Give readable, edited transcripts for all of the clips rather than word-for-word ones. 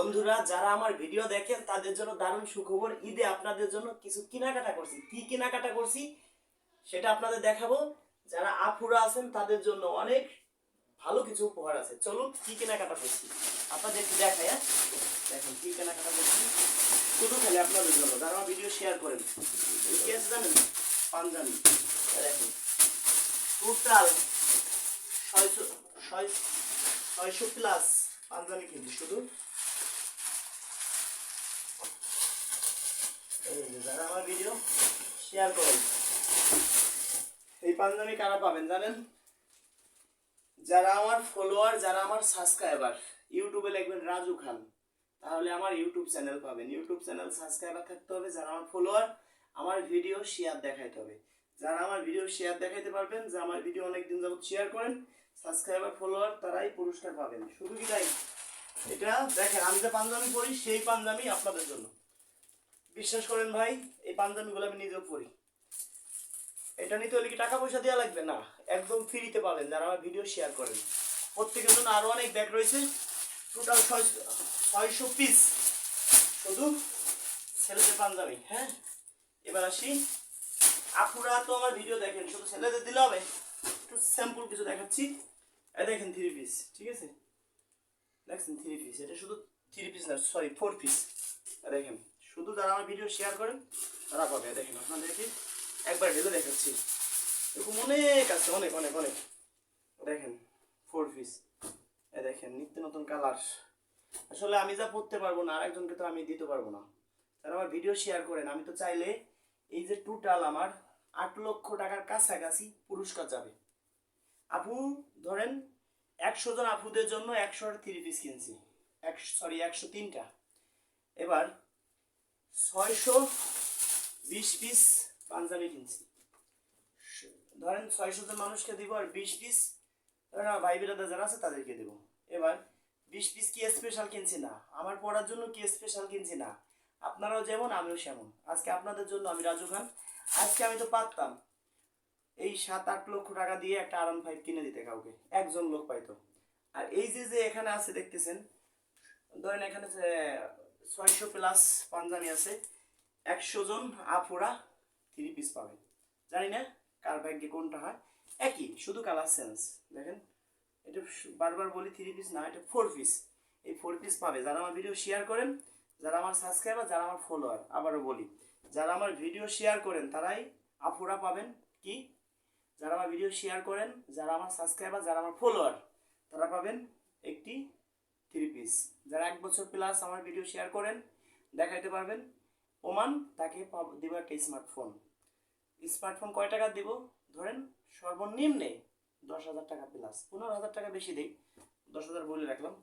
বন্ধুরা যারা আমার ভিডিও দেখেন তাদের জন্য দারুণ সুখবর। ঈদে আপনাদের জন্য কিছু কেনাকাটা করছি। কি কেনাকাটা করছি সেটা আপনাদের দেখাবো। যারা আপুরা আছেন তাদের জন্য অনেক ভালো কিছু উপহার আছে। চলুন কি কেনাকাটা করছি আপনাদের একটু দেখাই। দেখেন কি কেনাকাটা করছি শুধু খালি আপনাদের জন্য, যারা আমার ভিডিও শেয়ার করেন। কি আছে জানেন? পাঞ্জাবি। দেখেন টোটাল 600 প্লাস পাঞ্জাবি কিনছি শুধু। যারা আমার ভিডিও শেয়ার করেন এই পাঞ্জাবি কারা পাবেন জানেন? যারা আমার ফলোয়ার, যারা আমার সাবস্ক্রাইবার। ইউটিউবে লিখবেন রাজু খান, তাহলে আমার ইউটিউব চ্যানেল পাবেন। ইউটিউব চ্যানেল সাবস্ক্রাইবার থাকতে হবে। যারা আমার ফলোয়ার, আমার ভিডিও শেয়ার দেখাইতে হবে। যারা আমার ভিডিও শেয়ার দেখাইতে পারবেন, যে আমার ভিডিও অনেকদিন যাবত শেয়ার করেন, সাবস্ক্রাইবার ফলোয়ার, তারাই পুরস্কার পাবেন। শুধু কি তাই? এটা দেখেন আমি যে পাঞ্জাবি পরি সেই পাঞ্জাবি আপনাদের জন্য। বিশ্বাস করেন ভাই, এই পাঞ্জাবিগুলো আমি নিজেও পরি। এটা নিতে হলে কি টাকা পয়সা দেওয়া লাগবে? না, একদম ফ্রিতে পাবেন যারা আমার ভিডিও শেয়ার করেন। প্রত্যেকের জন্য আরো অনেক ব্যাগ রয়েছে। টোটাল 600 পিস শুধু ছেলেদের পাঞ্জাবি। হ্যাঁ, এবার আসি আপুরা তো আমার ভিডিও দেখেন, শুধু ছেলেদের দিলে হবে? একটু স্যাম্পল কিছু দেখাচ্ছি। এই দেখেন 3 পিস, ঠিক আছে? দেখছেন 3 পিস, এটা শুধু 3 পিস না, সরি 4 পিস। দেখেন শুধু যারা আমার ভিডিও শেয়ার করেন তারা পাবে। দেখেন আপনাদেরকে একবার ঢেলে দেখাচ্ছি, এরকম অনেক আছে, অনেক অনেক অনেক। দেখেন 4 পিস, এ দেখেন নিত্য নতুন কালার। আসলে আমি যা পড়তে পারবো না, আরেকজনকে তো আমি দিতে পারবো না। যারা আমার ভিডিও শেয়ার করেন, আমি তো চাইলে এই যে টোটাল আমার 8 লক্ষ টাকার কাছাকাছি পুরস্কার যাবে। আপু ধরেন 100 জন আপুদের জন্য 100 3 পিস কিনছি, 103টা। এবার 620 পিস পাঞ্জাবি কিনছি। ধরেন 600 জন মানুষকে দিব, আর 20 পিস ধরেন ভাই বিরাদার যারা আছে তাদেরকে দেবো। এবার 20 পিস কি স্পেশাল কিনছি না, আমার পড়ার জন্য কি স্পেশাল কিনছি না। আপনারাও যেমন আমিও সেমন। আজকে আপনাদের জন্য আমি রাজু খান। আজকে আমি তো পারতাম এই 7-8 লক্ষ টাকা দিয়ে একটা R15 কিনে দিতে কাউকে, একজন লোক পাইতো। আর এই যে যে এখানে আছে দেখতেছেন, ধরেন এখানে 600 প্লাস পাঞ্জাবি আছে, 100 জন আপুরা 3 পিস পাবে। জানি না কার ভাগ্যে কোনটা হয়, একই শুধু কালার চেঞ্জ। দেখেন এটা বারবার বলি 3 পিস না, এটা 4 পিস। এই 4 পিস পাবে যারা আমার ভিডিও শেয়ার করেন, যারা আমার সাবস্ক্রাইবার, যারা আমার ফলোয়ার। আবারও বলি, যারা আমার ভিডিও শেয়ার করেন তারাই আপুরা পাবেন। কি? যারা আমার ভিডিও শেয়ার করেন, যারা আমার সাবস্ক্রাইবার, যারা আমার ফলোয়ার, তারা পাবেন একটি 3 পিস। যারা 1 বছর প্লাস আমার ভিডিও শেয়ার করেন, দেখাইতে পারবেন ওমান, তাকে দিব একটা স্মার্টফোন। স্মার্টফোন কয় টাকা দিব? ধরেন সর্বনিম্নে 10,000 টাকা প্লাস, 15,000 টাকা বেশি দেই, 10,000 বলে রাখলাম।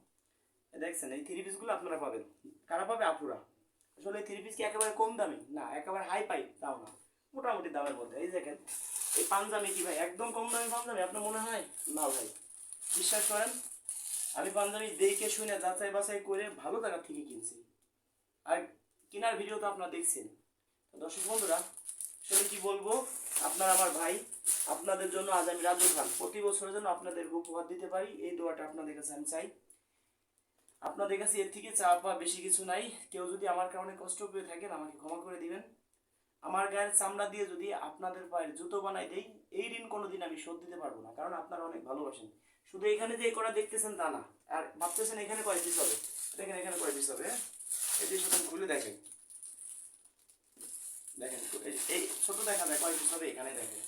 দেখছেন এই 3 পিসগুলো আপনারা পাবেন। কারা পাবে? আপুরা। আসলে এই 3 পিস কি একেবারে কম দামি না, একেবারে হাই পাই তাও না, মোটামুটি দামের মধ্যে। এই দেখেন এই পাঞ্জাবি কি ভাই একদম কম দামি পাঞ্জাবি আপনার মনে হয়? না ভাই, বিশ্বাস করেন আমি পাঞ্জাবি দেখে শুনে যাচাই বাছাই করে ভালো টাকা থেকে কিনছি। আর কেনার ভিডিও তো আপনারা দেখছেন। দর্শক বন্ধুরা, আসলে কি বলবো, আপনারা আমার ভাই, আপনাদের জন্য আজ আমি রাজু খান প্রতি বছরের জন্য আপনাদের উপহার দিতে পারি, এই দোয়াটা আপনাদের কাছে আমি চাই। আপনাদের কাছে এর থেকে চাওয়া পাওয়া বেশি কিছু নাই। কেউ যদি আমার কারণে কষ্ট পেয়ে থাকেন আমাকে ক্ষমা করে দিবেন। আমার গায়ের চামড়া দিয়ে যদি আপনাদের পায়ের জুতো বানাই দেই, এই ঋণ কোনোদিন আমি শোধ দিতে পারবো না, কারণ আপনারা অনেক ভালোবাসেন। শুধু এখানে যে করা দেখতেছেন তা না, আর ভাবতেছেন এখানে কয় পিস হবে। দেখেন এখানে কয় পিস হবে, এই যে শুধু খুলে দেখেন, দেখেন এই ছোট দেখা যায় কয় পিস হবে, এখানে দেখেন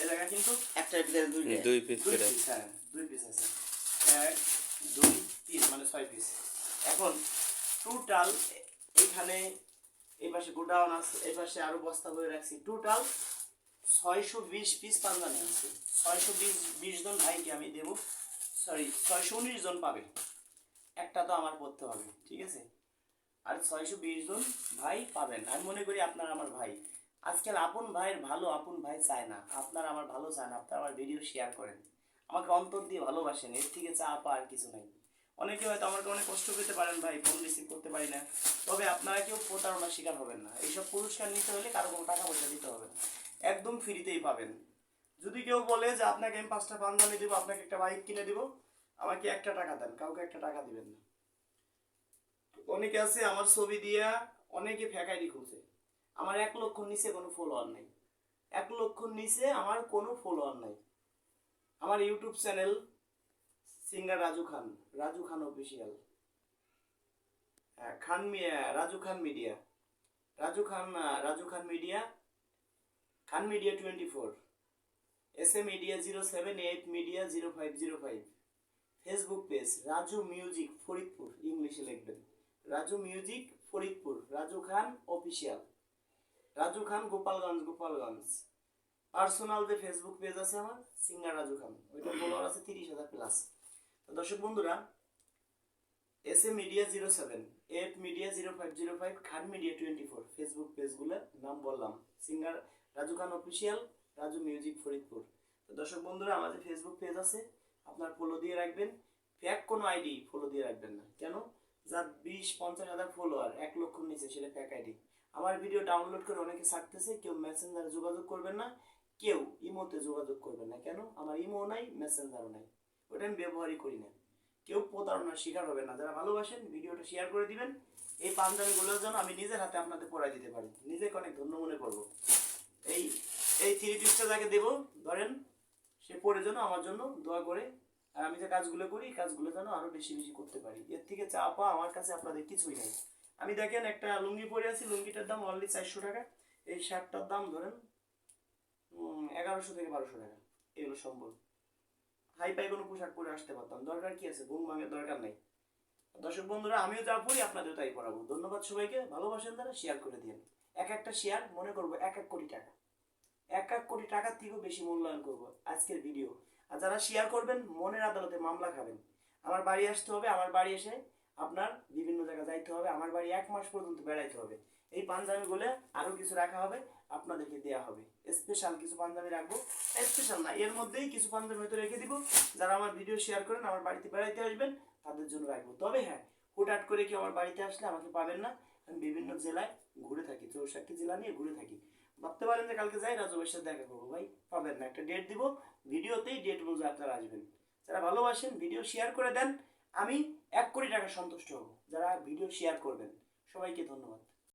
এই জায়গা কিন্তু একটার ভিতরে দুই পিস। হ্যাঁ 2 পিস আছে, 1 2 3 মানে 6 পিস। এখন টোটাল এখানে এই পাশে গোডাউন আছে, এই পাশে আরো বস্তা ভরে রাখছি। টোটাল 620 পিস পাঞ্জাবি আছে। 620 জন ভাইকে আমি দেব, সরি 619 জন পাবে, একটা তো আমার পড়তে হবে, ঠিক আছে? আর 620 জন ভাই পাবেন। আমি মনে করি আপনারা আমার ভাই। আজকাল আপন ভাইয়ের ভালো আপন ভাই চায় না, আপনারা আমার ভালো চান, আপনারা আমার ভিডিও শেয়ার করেন, আমাকে অন্তর দিয়ে ভালোবাসেন, এর থেকে চা পা আর কিছু নাই। অনেকে হয়তো আমাকে অনেক কষ্ট পেতে পারেন ভাই, ফোন রিসিভ করতে পারি না, তবে আপনারা কেউ প্রতারণার শিকার হবেন না। এইসব পুরস্কার নিতে হলে কারো কোনো টাকা পয়সা দিতে হবে না, একদম ফ্রিতেই পাবেন। যদি কেউ বলে যে আপনাকে আমি 5টা পাঞ্জাবি দেবো, আপনাকে একটা বাইক কিনে দিব, আমাকে 1টা টাকা দেন, কাউকে 1টা টাকা দিবেন না। অনেকে আছে আমার ছবি দিয়া অনেকে ফেক আইডি খুলছে। আমার 1 লক্ষ নিচে কোনো ফলোয়ার নাই, 1 লক্ষ নিচে আমার কোনো ফলোয়ার নাই। আমার YouTube channel singer Raju Khan official, Raju Khan media, Khan media 24, S A media 078 media 0505, Facebook page Raju music Faridpur, ইংলিশে লিখবেন রাজু মিউজিক ফরিদপুর, রাজু খান অফিসিয়াল, রাজু খান গোপালগঞ্জ। পার্সোনাল যে ফেসবুক পেজ আছে আমার সিঙ্গার রাজু খান, ওইটা ফলোয়ার আছে 30,000 প্লাস। তো দর্শক বন্ধুরা, S A media 07, 8 media 0505, Khan media 24 Facebook পেজগুলোর নাম বললাম, singer Raju Khan official, Raju music Faridpur. তো দর্শক বন্ধুরা, আমাদের ফেসবুক পেজ আছে, আপনার ফলো দিয়ে রাখবেন। ফেক কোনো আইডি ফলো দিয়ে রাখবেন না। কেন? যার 20-50 হাজার ফলোয়ার 1 লক্ষর নিচে, সেটা ফেক আইডি। আমার ভিডিও ডাউনলোড করে অনেকে ছাড়তেছে। কেউ মেসেঞ্জারে যোগাযোগ করবেন না, কেউ ইমোতে যোগাযোগ করবেন না। কেন? আমার ইমো নাই, মেসেঞ্জারও নাই, ওটা আমি ব্যবহারই করি না। কেউ প্রতারণার শিকার হবে না। যারা ভালোবাসেন ভিডিওটা শেয়ার করে দিবেন। এই পাঞ্জাবিগুলোর জন্য আমি নিজের হাতে আপনাদের পরাই দিতে পারি, নিজেকে অনেক ধন্য মনে করবো। এই এই 3 পিসটা যাকে দেবো, ধরেন সে পরে যেন আমার জন্য দোয়া করে, আর আমি যে কাজগুলো করি কাজগুলো যেন আরো বেশি বেশি করতে পারি। এর থেকে চা পাওয়া আমার কাছে আপনাদের কিছুই নেই। আমি দেখেন একটা লুঙ্গি পরে আছি, লুঙ্গিটার দাম অনলি 400 টাকা। এই শার্টটার দাম ধরেন 1100 থেকে 1200 টাকা। এগুলো সম্ভব। হাই পাই কোনো পোশাক পরে আসতে পারতাম, দরকার কি আছে? ঘুম ভাঙের দরকার নেই। দর্শক বন্ধুরা, আমিও যা পড়ি আপনাদের তাই পড়াবো। ধন্যবাদ সবাইকে। ভালোবাসেন তারা শেয়ার করে দিন। একটা শেয়ার মনে করবো 1 কোটি টাকা, 1 কোটি টাকার থেকেও বেশি মূল্যায়ন করবো আজকের ভিডিও। আর যারা শেয়ার করবেন মনের আদালতে মামলা খাবেন। আমার বাড়ি আসতে হবে, আমার বাড়ি এসে আপনার বিভিন্ন জায়গায় যাইতে হবে, আমার বাড়ি 1 মাস পর্যন্ত বেড়াইতে হবে। এই পাঞ্জাবিগুলো আরো কিছু রাখা হবে, আপনাদেরকে দেয়া হবে। স্পেশাল কিছু পাঞ্জাবি রাখবো, স্পেশাল না, এর মধ্যেই কিছু পাঞ্জাবি হয়তো রেখে দিব। যারা আমার ভিডিও শেয়ার করেন, আমার বাড়িতে বেড়াইতে আসবেন, তাদের জন্য রাখবো। তবে হ্যাঁ, হুটহাট করে কি আমার বাড়িতে আসলে আমাকে পাবেন না। আমি বিভিন্ন জেলায় ঘুরে থাকি, 64টি জেলা নিয়ে ঘুরে থাকি। ভাবতে পারেন যে কালকে যাই রাজু ভাইয়ের সাথে দেখা করবো, ভাই পাবেন না। একটা ডেট দিব, ভিডিওতেই ডেট অনুযায়ী আপনারা আসবেন। যারা ভালোবাসেন ভিডিও শেয়ার করে দেন, আমি 1 কোটি টাকা সন্তুষ্ট হব। যারা ভিডিও শেয়ার করবেন, সবাইকে ধন্যবাদ।